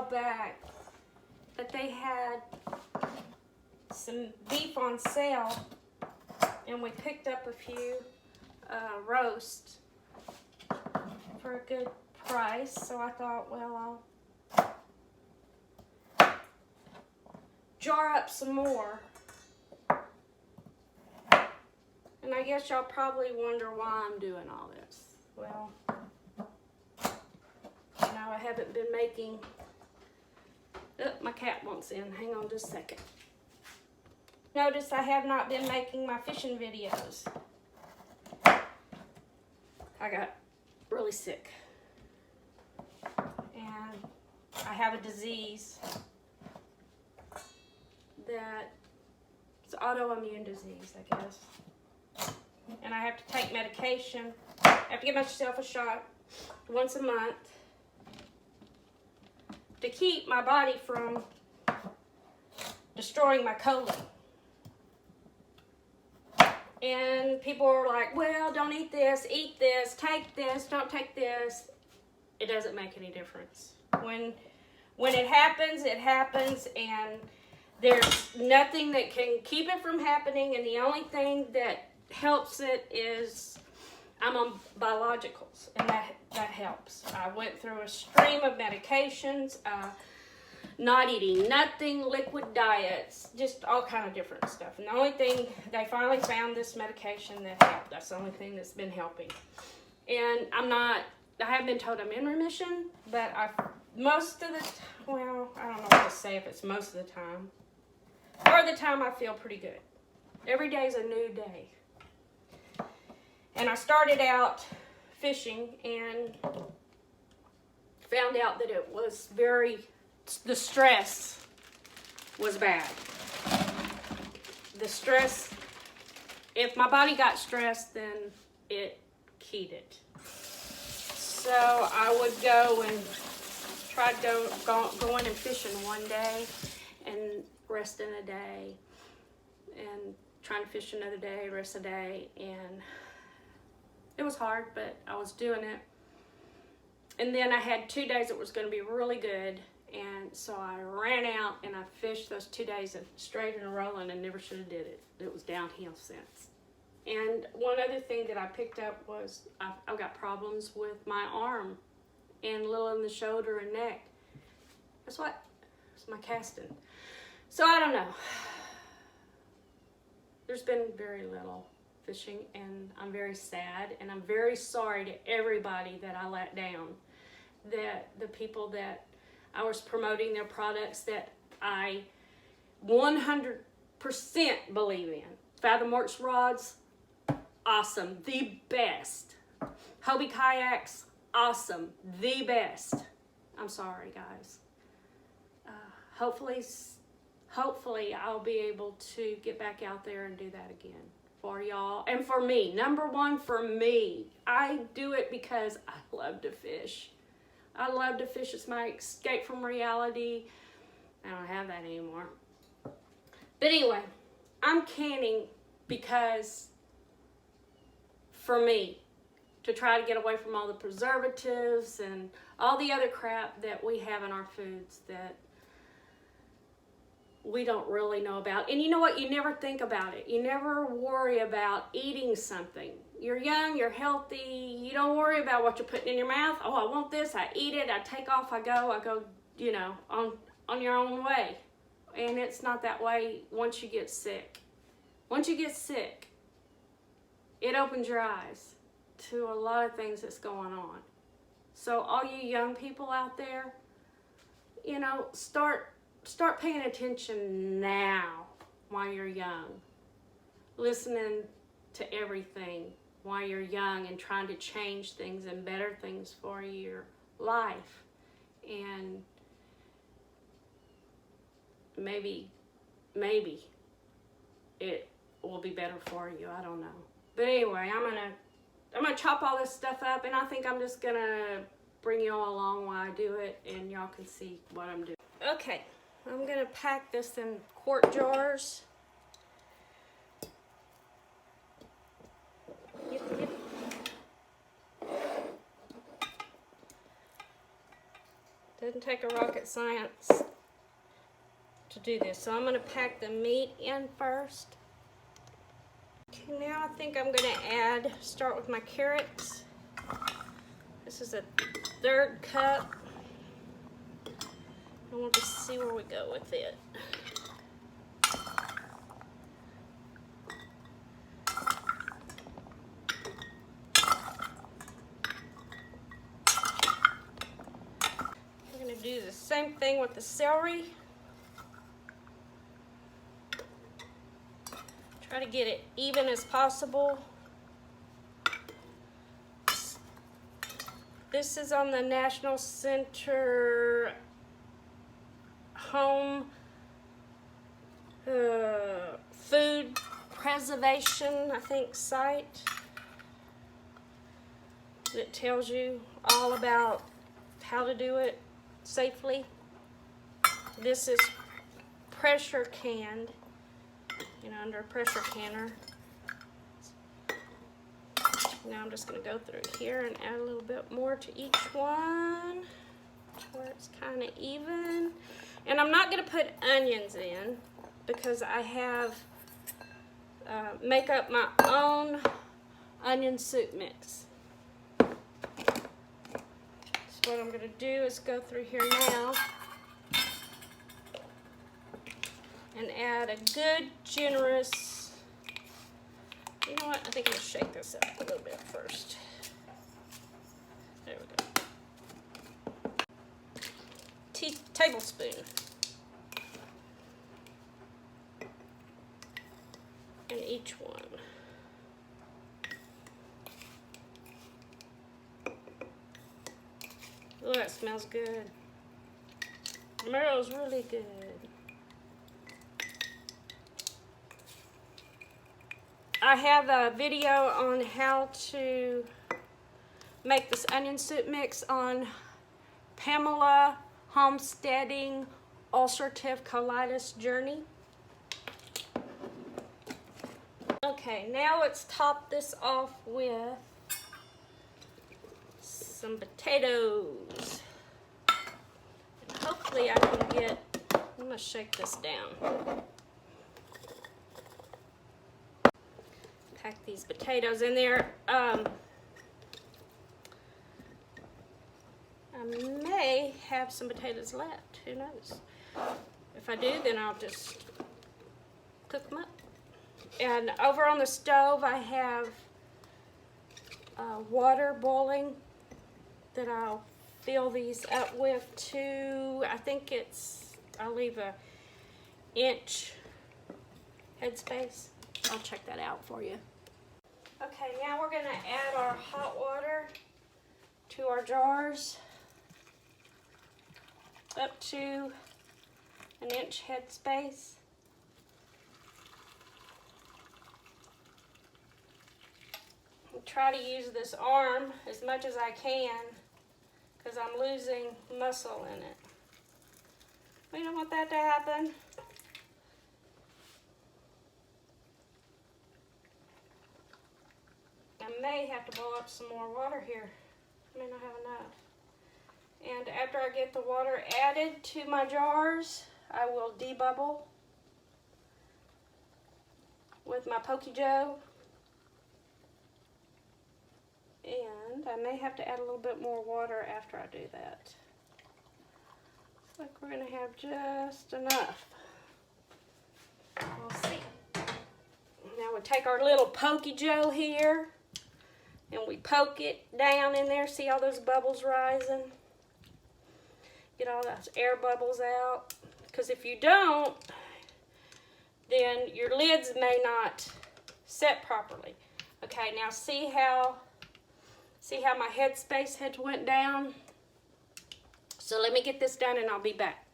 while back that they had some beef on sale, and we picked up a few roast for a good price. So I thought, well, I'll jar up some more. And I guess y'all probably wonder why I'm doing all this. Well, I haven't been making... Oh, my cat wants in. Hang on just a second. Notice I have not been making my fishing videos. I got really sick. And I have a disease that... It's autoimmune disease, I guess. And I have to take medication. I have to give myself a shot once a month to keep my body from destroying my colon. And people are like, well, don't eat this, take this, don't take this. It doesn't make any difference. When it happens, and there's nothing that can keep it from happening, and the only thing that helps it is I'm on biologicals, and that helps. I went through a stream of medications, not eating nothing, liquid diets, just all kind of different stuff. And the only thing, they finally found this medication that helped. That's the only thing that's been helping. And I have been told I'm in remission, but most of the, well, I don't know what to say if it's most of the time. Or the time I feel pretty good. Every day is a new day. And I started out fishing and found out that it was the stress was bad. The stress, if my body got stressed, then it keyed it. So I would go and try to go in and fishing one day and resting a day, and trying to fish another day, rest a day, and it was hard, but I was doing it. And then I had 2 days that was going to be really good, and so I ran out and I fished those 2 days and straight and rolling, and never should have did it. It was downhill since. And one other thing that I picked up was I've got problems with my arm and a little in the shoulder and neck. That's my casting. So I don't know. There's been very little fishing, and I'm very sad, and I'm very sorry to everybody that I let down. That the people that I was promoting their products that I 100% believe in. Fathomworks rods, awesome, the best. Hobie kayaks, awesome, the best. I'm sorry, guys. Hopefully I'll be able to get back out there and do that again for y'all and for me. Number one, for me. I do it because I love to fish. I love to fish. It's my escape from reality. I don't have that anymore. But anyway, I'm canning because for me, to try to get away from all the preservatives and all the other crap that we have in our foods that we don't really know about. And you know what? You never think about it. You never worry about eating something. You're young, you're healthy, you don't worry about what you're putting in your mouth. Oh, I want this, I eat it, I take off, I go, you know, on your own way. And it's not that way once you get sick. Once you get sick, it opens your eyes to a lot of things that's going on. So all you young people out there, you know, start paying attention now while you're young. Listening to everything while you're young and trying to change things and better things for your life. And maybe it will be better for you. I don't know. But anyway, I'm gonna chop all this stuff up, and I think I'm just gonna bring you all along while I do it, and y'all can see what I'm doing. Okay. I'm going to pack this in quart jars. Doesn't take a rocket science to do this. So I'm going to pack the meat in first. Okay, now I think I'm going to start with my carrots. This is a 1/3 cup. I want to see where we go with it. We're going to do the same thing with the celery. Try to get it even as possible. This is on the National Center Home Food Preservation, I think, site that tells you all about how to do it safely. This is pressure canned, under a pressure canner. Now I'm just going to go through here and add a little bit more to each one to where it's kind of even. And I'm not going to put onions in because I have make up my own onion soup mix. So what I'm going to do is go through here now and add a good, generous, you know what, I think I'm going to shake this up a little bit first. There we go. Tablespoon. In each one. Oh, that smells good. It smells really good. I have a video on how to make this onion soup mix on Pamela Homesteading Ulcerative Colitis Journey. Okay, now let's top this off with some potatoes. And hopefully I can get, I'm gonna shake this down. Pack these potatoes in there. I may have some potatoes left, who knows? If I do, then I'll just cook them up. And over on the stove I have water boiling that I'll fill these up with to, I think I'll leave a inch headspace. I'll check that out for you. Okay, now we're going to add our hot water to our jars up to an inch headspace. Try to use this arm as much as I can because I'm losing muscle in it. We don't want that to happen. I may have to boil up some more water here. I may not have enough. And after I get the water added to my jars, I will debubble with my Pokey Joe. And I may have to add a little bit more water after I do that. Looks like we're going to have just enough. We'll see. Now we take our little Pokey Joe here and we poke it down in there. See all those bubbles rising? Get all those air bubbles out. Because if you don't, then your lids may not set properly. Okay, now see how my headspace had went down? So let me get this done and I'll be back.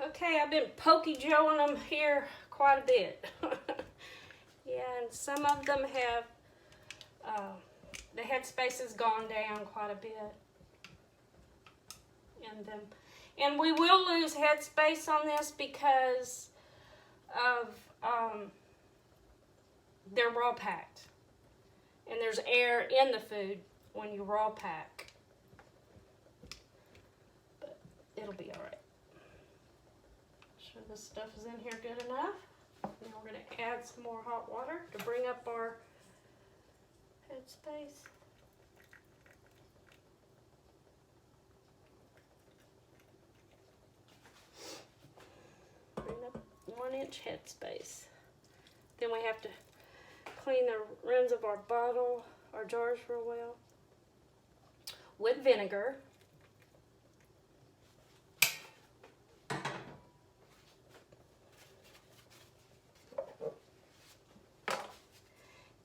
Okay, I've been Pokey Joeing them here quite a bit. Yeah, and some of them have, the headspace has gone down quite a bit in them. And we will lose headspace on this because of, they're raw packed. And there's air in the food when you raw pack. But it'll be all right. Sure this stuff is in here good enough. Now we're going to add some more hot water to bring up our headspace. Bring up 1-inch headspace. Then we have to clean the rims of our bottle, our jars real well with vinegar.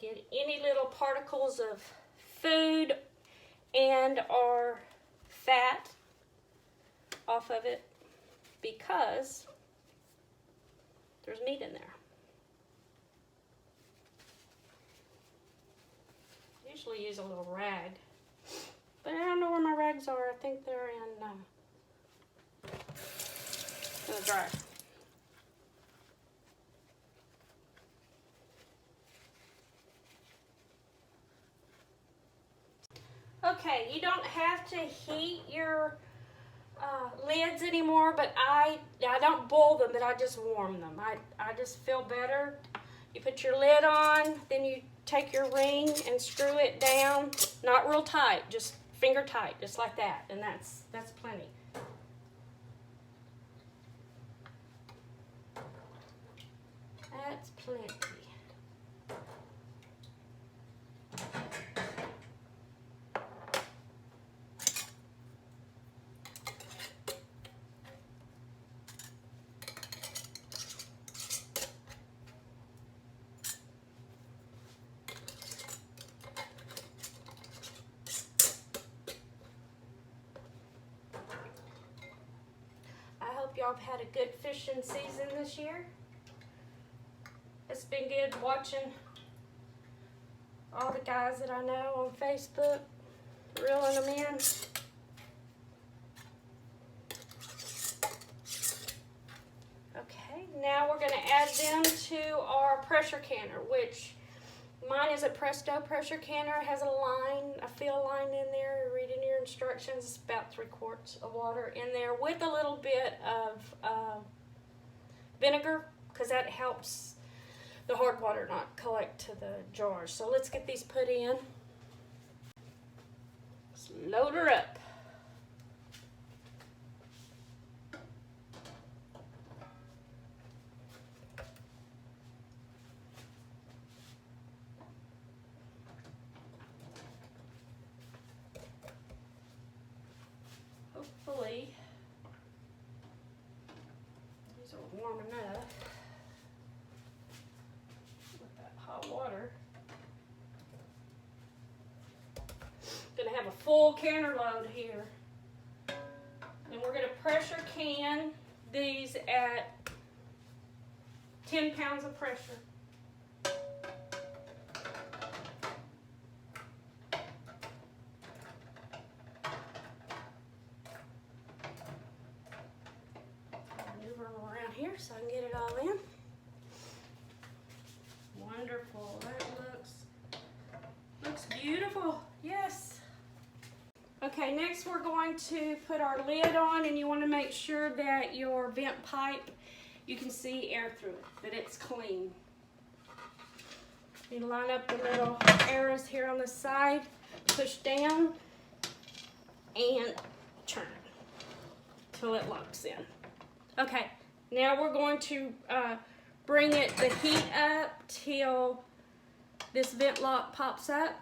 Get any little particles of food and or fat off of it because there's meat in there. Usually use a little rag, but I don't know where my rags are. I think they're in the dryer. Okay, you don't have to heat your lids anymore, but I don't boil them, but I just warm them. I just feel better. You put your lid on, then you take your ring and screw it down, not real tight, just finger tight, just like that, and that's plenty. That's plenty. Y'all have had a good fishing season this year. It's been good watching all the guys that I know on Facebook reeling them in. Okay, now we're going to add them to our pressure canner, which mine is a Presto pressure canner. It has a line, a fill line in there. Read in your instructions. It's about 3 quarts of water in there with a little bit of vinegar, because that helps the hard water not collect to the jars. So let's get these put in. Let's load her up. Hopefully, these are warm enough with that hot water. Gonna have a full canner load here. And we're gonna pressure can these at 10 pounds of pressure. So I can get it all in. Wonderful. That looks beautiful. Yes. Okay, next we're going to put our lid on, and you want to make sure that your vent pipe, you can see air through it, that it's clean. You line up the little arrows here on the side, push down, and turn till it locks in. Okay. Now we're going to bring the heat up till this vent lock pops up.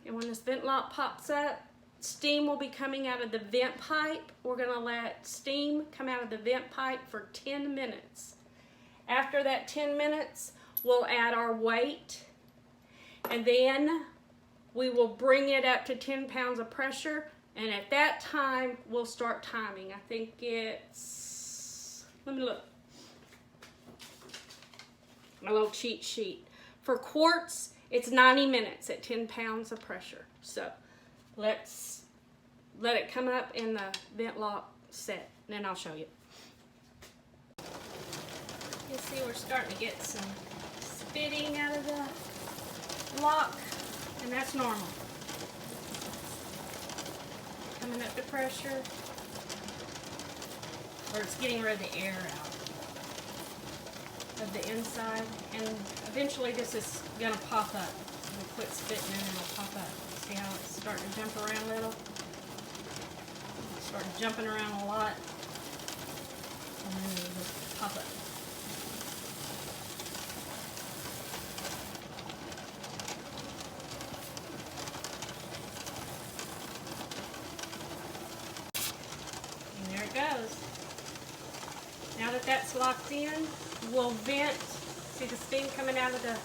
And when this vent lock pops up, steam will be coming out of the vent pipe. We're going to let steam come out of the vent pipe for 10 minutes. After that 10 minutes, we'll add our weight. And then we will bring it up to 10 pounds of pressure. And at that time, we'll start timing. I think it's, let me look. My little cheat sheet. For quarts, it's 90 minutes at 10 pounds of pressure. So let's let it come up in the vent lock set, and then I'll show you. You see we're starting to get some spitting out of the lock, and that's normal. Coming up to pressure. or it's getting rid of the air out of the inside, and eventually this is going to pop up. It'll quit spitting and it'll pop up. See how it's starting to jump around a little? Start jumping around a lot, and then it'll pop up. And there it goes. Now that that's locked in, we'll vent. See the steam coming out of the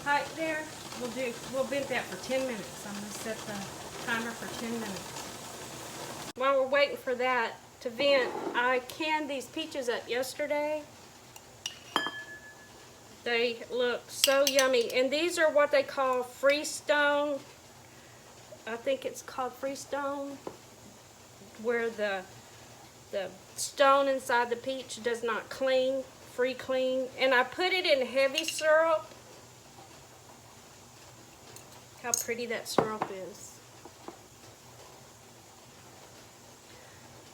pipe there? We'll vent that for 10 minutes. I'm going to set the timer for 10 minutes. While we're waiting for that to vent, I canned these peaches up yesterday. They look so yummy. And these are what they call Freestone. I think it's called Freestone, where the stone inside the peach does not cling, free cling. And I put it in heavy syrup. How pretty that syrup is.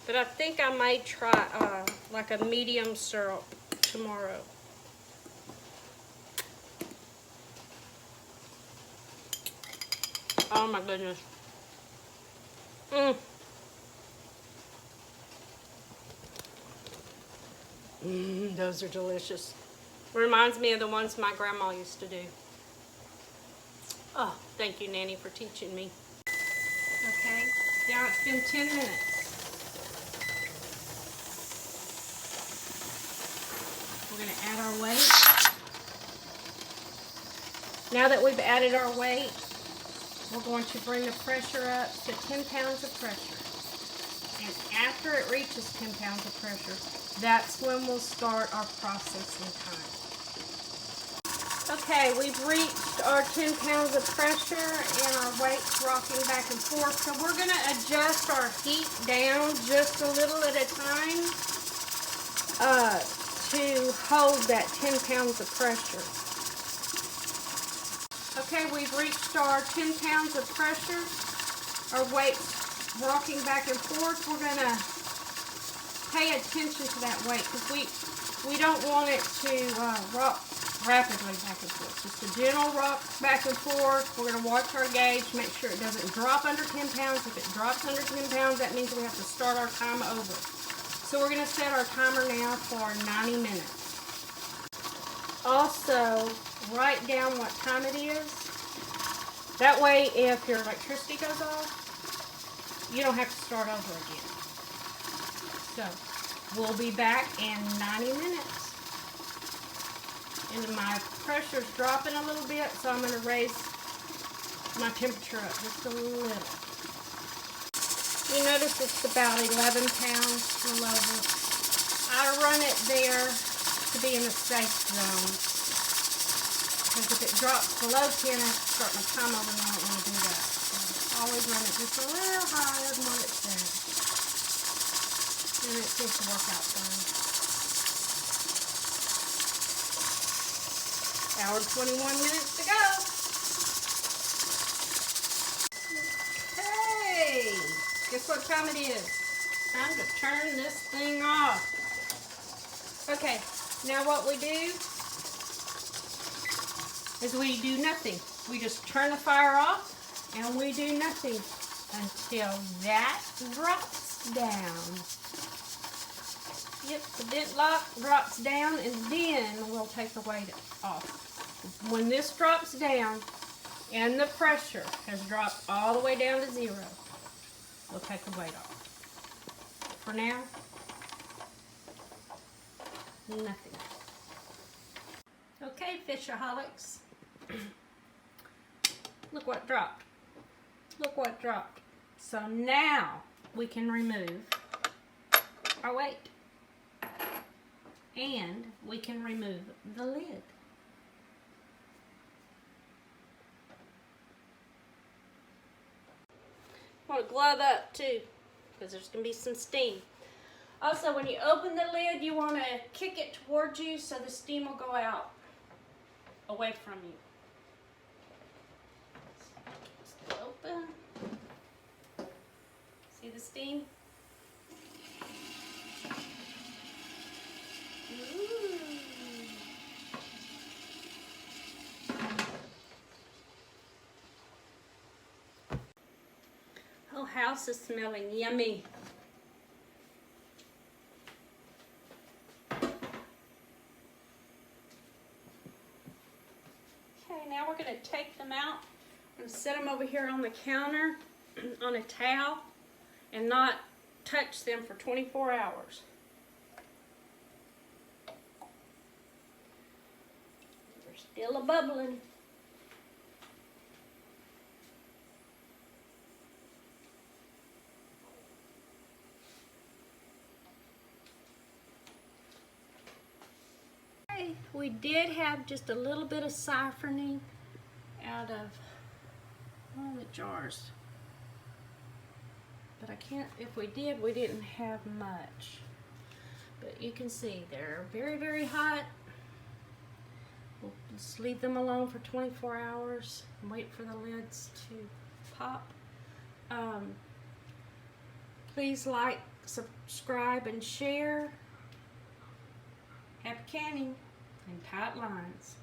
But I think I may try like a medium syrup tomorrow. Oh my goodness. Those are delicious. Reminds me of the ones my grandma used to do. Oh, thank you, Nanny, for teaching me. Okay, now it's been 10 minutes. We're going to add our weight. Now that we've added our weight, we're going to bring the pressure up to 10 pounds of pressure. And after it reaches 10 pounds of pressure, that's when we'll start our processing time. Okay, we've reached our 10 pounds of pressure and our weight's rocking back and forth. So we're going to adjust our heat down just a little at a time to hold that 10 pounds of pressure. Okay, we've reached our 10 pounds of pressure. Our weight's rocking back and forth. We're going to pay attention to that weight because we don't want it to rock rapidly back and forth. Just a gentle rock back and forth. We're going to watch our gauge, make sure it doesn't drop under 10 pounds. If it drops under 10 pounds, that means we have to start our time over. So we're going to set our timer now for 90 minutes. Also, write down what time it is. That way, if your electricity goes off, you don't have to start over again. So, we'll be back in 90 minutes. And my pressure's dropping a little bit, so I'm going to raise my temperature up just a little. You notice it's about 11 pounds or over. I run it there to be in a safe zone. Because if it drops below 10, I have to start my time over and I don't want to do that. So always run it just a little higher than what it says. And it seems to work out fine. Hour and 21 minutes to go. Okay. Guess what time it is? Time to turn this thing off. Okay, now what we do is we do nothing. We just turn the fire off and we do nothing until that drops down. Yep, the vent lock drops down and then we'll take the weight off. When this drops down and the pressure has dropped all the way down to 0, we'll take the weight off. For now, nothing. Okay, Fishaholics. Look what dropped. Look what dropped. So now we can remove our weight. And we can remove the lid. Want to glove up too, because there's going to be some steam. Also, when you open the lid, you want to kick it towards you so the steam will go out away from you. Still open. See the steam? house is smelling yummy. Okay, now we're going to take them out. I'm going to set them over here on the counter on a towel and not touch them for 24 hours. They're still a-bubbling. We did have just a little bit of siphoning out of one of the jars, but I can't, if we did, we didn't have much. But you can see they're very, very hot. We'll just leave them alone for 24 hours and wait for the lids to pop. Please like, subscribe, and share. Happy canning and tight lines.